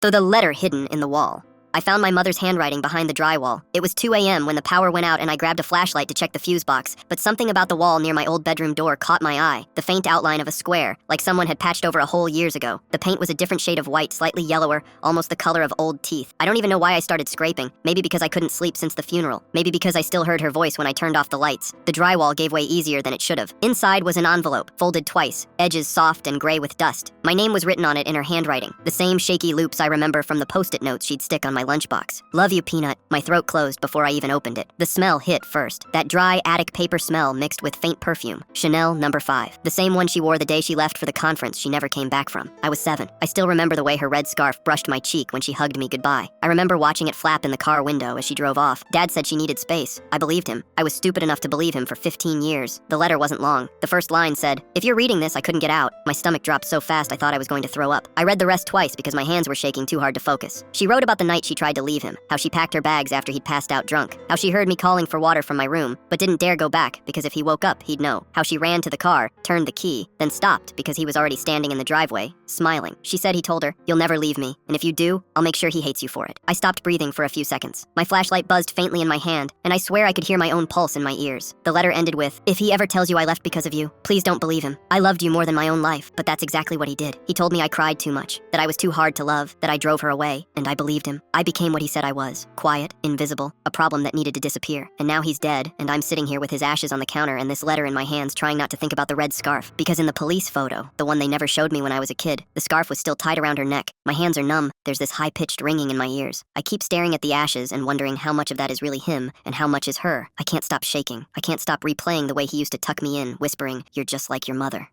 though the letter hidden in the wall. I found my mother's handwriting behind the drywall. It was 2 a.m. when the power went out and I grabbed a flashlight to check the fuse box, but something about the wall near my old bedroom door caught my eye, the faint outline of a square, like someone had patched over a hole years ago. The paint was a different shade of white, slightly yellower, almost the color of old teeth. I don't even know why I started scraping. Maybe because I couldn't sleep since the funeral. Maybe because I still heard her voice when I turned off the lights. The drywall gave way easier than it should have. Inside was an envelope, folded twice, edges soft and gray with dust. My name was written on it in her handwriting, the same shaky loops I remember from the post-it notes she'd stick on my lunchbox. Love you, Peanut. My throat closed before I even opened it. The smell hit first. That dry attic paper smell mixed with faint perfume. Chanel No. 5. The same one she wore the day she left for the conference she never came back from. I was 7. I still remember the way her red scarf brushed my cheek when she hugged me goodbye. I remember watching it flap in the car window as she drove off. Dad said she needed space. I believed him. I was stupid enough to believe him for 15 years. The letter wasn't long. The first line said, "If you're reading this, I couldn't get out." My stomach dropped so fast I thought I was going to throw up. I read the rest twice because my hands were shaking too hard to focus. She wrote about the night she tried to leave him, how she packed her bags after he'd passed out drunk, how she heard me calling for water from my room, but didn't dare go back because if he woke up, he'd know, how she ran to the car, turned the key, then stopped because he was already standing in the driveway, smiling. She said he told her, "You'll never leave me, and if you do, I'll make sure he hates you for it." I stopped breathing for a few seconds. My flashlight buzzed faintly in my hand, and I swear I could hear my own pulse in my ears. The letter ended with, "If he ever tells you I left because of you, please don't believe him. I loved you more than my own life." But that's exactly what he did. He told me I cried too much, that I was too hard to love, that I drove her away, and I believed him. I became what he said I was, quiet, invisible, a problem that needed to disappear. And now he's dead, and I'm sitting here with his ashes on the counter and this letter in my hands trying not to think about the red scarf. Because in the police photo, the one they never showed me when I was a kid, the scarf was still tied around her neck. My hands are numb. There's this high-pitched ringing in my ears. I keep staring at the ashes and wondering how much of that is really him and how much is her. I can't stop shaking. I can't stop replaying the way he used to tuck me in, whispering, "You're just like your mother."